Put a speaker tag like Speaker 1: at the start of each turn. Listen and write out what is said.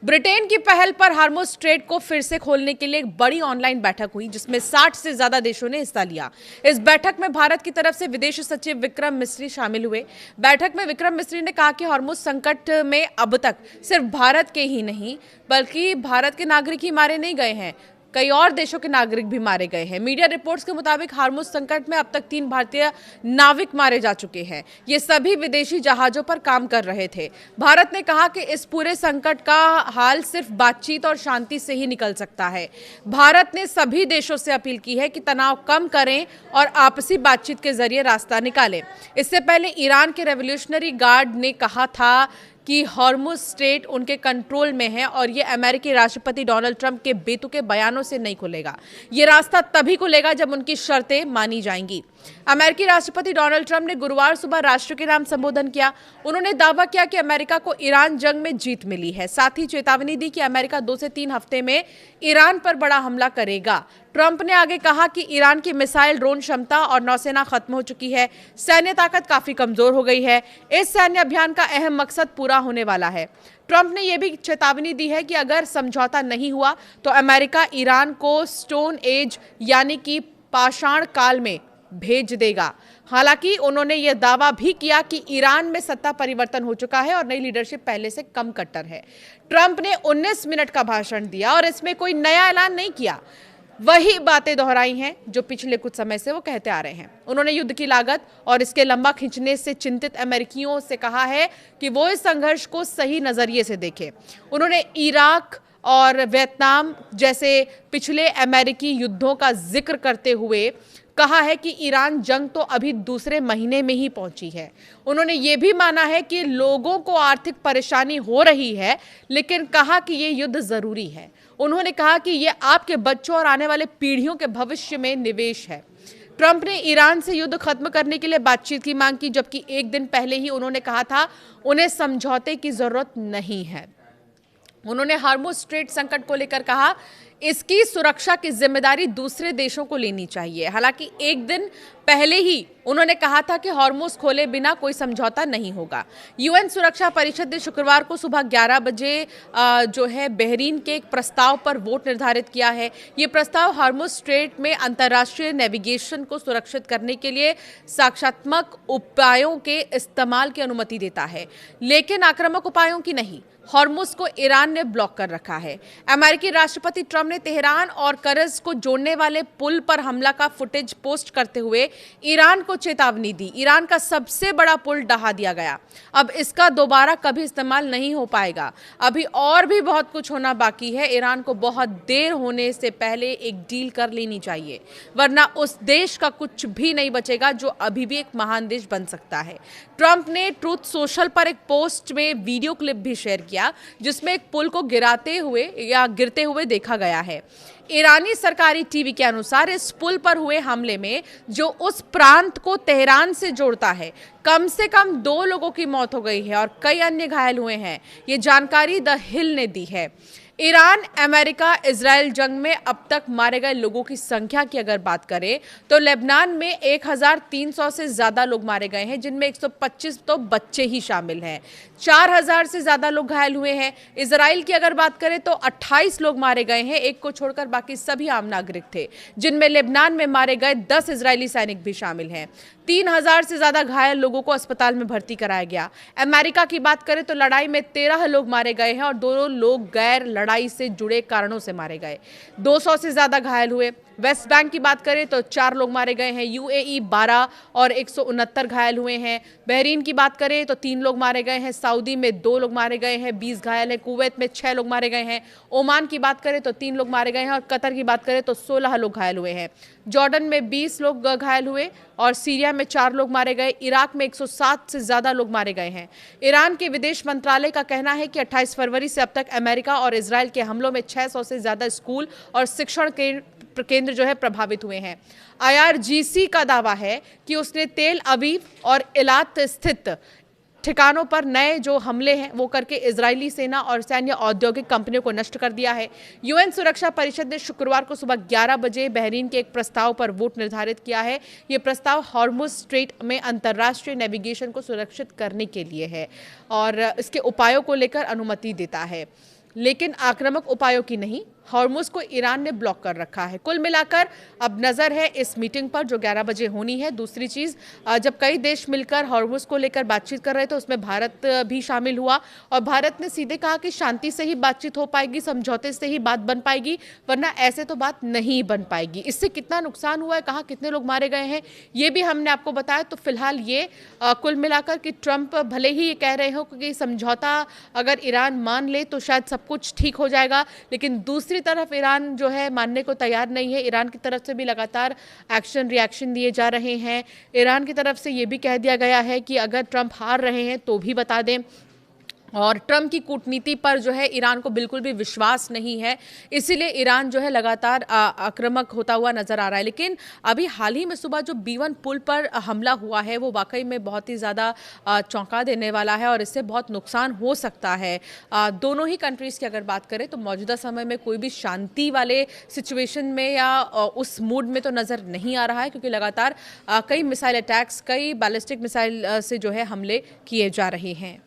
Speaker 1: Britain की पहल पर हार्मुज स्ट्रेट को फिर से खोलने के लिए एक बड़ी ऑनलाइन बैठक हुई जिसमें 60 से ज्यादा देशों ने हिस्सा लिया। इस बैठक में भारत की तरफ से विदेश सचिव विक्रम मिस्री शामिल हुए। बैठक में विक्रम मिस्री ने कहा कि हार्मुज संकट में अब तक सिर्फ भारत के ही नहीं बल्कि भारत के नागरिक ही मारे नहीं गए हैं, कई और देशों के नागरिक भी मारे गए हैं। मीडिया रिपोर्ट्स के मुताबिक हार्मुज संकट में अब तक 3 भारतीय नाविक मारे जा चुके हैं। ये सभी विदेशी जहाजों पर काम कर रहे थे। भारत ने कहा कि इस पूरे संकट का हाल सिर्फ बातचीत और शांति से ही निकल सकता है। भारत ने सभी देशों से अपील की है कि तनाव कम करें और आपसी बातचीत के जरिए रास्ता निकालें। इससे पहले ईरान के रेवोल्यूशनरी गार्ड ने कहा था कि हार्मुज स्ट्रेट उनके कंट्रोल में है और ये अमेरिकी राष्ट्रपति डोनाल्ड ट्रंप के बेतुके बयानों से नहीं खुलेगा। ये रास्ता तभी खुलेगा जब उनकी शर्तें मानी जाएंगी। अमेरिकी राष्ट्रपति डोनाल्ड ट्रंप ने गुरुवार सुबह राष्ट्र के नाम संबोधन किया। उन्होंने दावा किया कि अमेरिका को ईरान जंग में जीत मिली है। साथ ही चेतावनी दी कि अमेरिका 2 से 3 हफ्ते में ईरान पर बड़ा हमला करेगा। ट्रंप ने आगे कहा कि ईरान की मिसाइल ड्रोन क्षमता और नौसेना खत्म हो चुकी है, सैन्य ताकत काफी कमजोर हो गई है। इस सैन्य अभियान का अहम मकसद पूरा होने वाला है। ट्रंप ने यह भी चेतावनी दी है कि अगर समझौता नहीं हुआ तो अमेरिका ईरान को स्टोन एज यानी कि पाषाण काल में भेज देगा। हालांकि उन्होंने यह दावा भी किया कि ईरान में सत्ता परिवर्तन हो चुका है और नई लीडरशिप पहले से कम कट्टर है। ट्रंप ने 19 मिनट का भाषण दिया और इसमें कोई नया ऐलान नहीं किया, वही बातें दोहराई हैं जो पिछले कुछ समय से वो कहते आ रहे हैं। उन्होंने युद्ध की लागत और इसके लंबा खींचने से चिंतित अमेरिकियों से कहा है कि वो इस संघर्ष को सही नजरिए से देखें। उन्होंने इराक और वियतनाम जैसे पिछले अमेरिकी युद्धों का जिक्र करते हुए कहा है कि ईरान जंग तो अभी दूसरे महीने में ही पहुंची है। उन्होंने ये भी माना है कि लोगों को आर्थिक परेशानी हो रही है, लेकिन कहा कि ये युद्ध जरूरी है। उन्होंने कहा कि ये आपके बच्चों और आने वाले पीढ़ियों के भविष्य में निवेश है। ट्रंप ने ईरान से युद्ध खत्म करने के लिए बातचीत की मांग की, जबकि एक दिन पहले ही उन्होंने कहा था उन्हें समझौते की जरूरत नहीं है। उन्होंने हार्मुज स्ट्रेट संकट को लेकर कहा इसकी सुरक्षा की जिम्मेदारी दूसरे देशों को लेनी चाहिए। हालांकि एक दिन पहले ही उन्होंने कहा था कि हार्मुज खोले बिना कोई समझौता नहीं होगा। यूएन सुरक्षा परिषद ने शुक्रवार को सुबह 11 बजे जो है बहरीन के एक प्रस्ताव पर वोट निर्धारित किया है। ये प्रस्ताव हार्मुज स्ट्रेट में अंतर्राष्ट्रीय नेविगेशन को सुरक्षित करने के लिए साक्षात्मक उपायों के इस्तेमाल की अनुमति देता है, लेकिन आक्रामक उपायों की नहीं। हार्मुज को ईरान ने ब्लॉक कर रखा है। अमेरिकी राष्ट्रपति ट्रंप ने तेहरान और करज को जोड़ने वाले पुल पर हमला का फुटेज पोस्ट करते हुए ईरान को चेतावनी दी। ईरान का सबसे बड़ा पुल ढहा दिया गया, अब इसका दोबारा कभी इस्तेमाल नहीं हो पाएगा। अभी और भी बहुत कुछ होना बाकी है। ईरान को बहुत देर होने से पहले एक डील कर लेनी चाहिए, वरना उस देश का कुछ भी नहीं बचेगा जो अभी भी एक महान देश बन सकता है। ट्रंप ने ट्रूथ सोशल पर एक पोस्ट में वीडियो क्लिप भी शेयर किया जिसमें एक पुल को गिरते हुए देखा गया है। ईरानी सरकारी टीवी के अनुसार इस पुल पर हुए हमले में, जो उस प्रांत को तेहरान से जोड़ता है, कम से कम 2 लोगों की मौत हो गई है और कई अन्य घायल हुए हैं। ये जानकारी द हिल ने दी है। ईरान अमेरिका इजराइल जंग में अब तक मारे गए लोगों की संख्या की अगर बात करें तो लेबनान में 1300 से ज्यादा लोग मारे गए हैं, जिनमें 125 तो बच्चे ही शामिल हैं। 4000 से ज्यादा लोग घायल हुए हैं। इजराइल की अगर बात करें तो 28 लोग मारे गए हैं, एक को छोड़कर बाकी सभी आम नागरिक थे, जिनमें लेबनान में मारे गए 10 इजरायली सैनिक भी शामिल हैं। 3000 से ज्यादा घायल लोगों को अस्पताल में भर्ती कराया गया। अमेरिका की बात करें तो लड़ाई में 13 लोग मारे गए हैं और 2 लोग गैर लड़ाई से जुड़े कारणों से मारे गए। 200 से ज्यादा घायल हुए। वेस्ट बैंक की बात करें तो 4 लोग मारे गए हैं। यूएई 12 और 169 घायल हुए हैं। बहरीन की बात करें तो 3 लोग मारे गए हैं। सऊदी में 2 लोग मारे गए हैं, 20 घायल हैं। कुवैत में 6 लोग मारे गए हैं। ओमान की बात करें तो 3 लोग मारे गए हैं और कतर की बात करें तो 16 लोग घायल हुए हैं। जॉर्डन में 20 लोग घायल हुए और सीरिया में 4 लोग मारे गए। इराक में 107 से ज्यादा लोग मारे गए हैं। ईरान के विदेश मंत्रालय का कहना है कि 28 फरवरी से अब तक अमेरिका और इजराइल के हमलों में 600 से ज्यादा स्कूल और शिक्षण केंद्र जो है प्रभावित हुए हैं। IRGC का दावा है कि उसने तेल अवीव और इलात स्थित ठिकानों पर नए जो हमले हैं वो करके इजरायली सेना और सैन्य औद्योगिक कंपनियों को नष्ट कर दिया है। यूएन सुरक्षा परिषद ने शुक्रवार को सुबह 11 बजे बहरीन के एक प्रस्ताव पर वोट निर्धारित किया है। ये प्रस्ताव हार्मुज स्ट्रेट में अंतर्राष्ट्रीय नेविगेशन को सुरक्षित करने के लिए है और इसके उपायों को लेकर अनुमति देता है। लेकिन आक्रामक उपायों की नहीं। हॉर्मुज़ को ईरान ने ब्लॉक कर रखा है। कुल मिलाकर अब नज़र है इस मीटिंग पर जो 11 बजे होनी है। दूसरी चीज़, जब कई देश मिलकर हॉर्मुज़ को लेकर बातचीत कर रहे थे, उसमें भारत भी शामिल हुआ और भारत ने सीधे कहा कि शांति से ही बातचीत हो पाएगी, समझौते से ही बात बन पाएगी, वरना ऐसे तो बात नहीं बन पाएगी। इससे कितना नुकसान हुआ है, कहाँ कितने लोग मारे गए हैं, ये भी हमने आपको बताया। तो फिलहाल ये कुल मिलाकर कि ट्रंप भले ही ये कह रहे हो कि समझौता अगर ईरान मान ले तो शायद सब कुछ ठीक हो जाएगा, लेकिन दूसरी तरफ ईरान जो है मानने को तैयार नहीं है। ईरान की तरफ से भी लगातार एक्शन रिएक्शन दिए जा रहे हैं। ईरान की तरफ से ये भी कह दिया गया है कि अगर ट्रंप हार रहे हैं तो भी बता दें, और ट्रंप की कूटनीति पर जो है ईरान को बिल्कुल भी विश्वास नहीं है, इसीलिए ईरान जो है लगातार आक्रामक होता हुआ नजर आ रहा है। लेकिन अभी हाल ही में सुबह जो B1 पुल पर हमला हुआ है वो वाकई में बहुत ही ज़्यादा चौंका देने वाला है और इससे बहुत नुकसान हो सकता है। दोनों ही कंट्रीज़ की अगर बात करें तो मौजूदा समय में कोई भी शांति वाले सिचुएशन में या उस मूड में तो नज़र नहीं आ रहा है, क्योंकि लगातार कई मिसाइल अटैक्स, कई बैलिस्टिक मिसाइल से जो है हमले किए जा रहे हैं।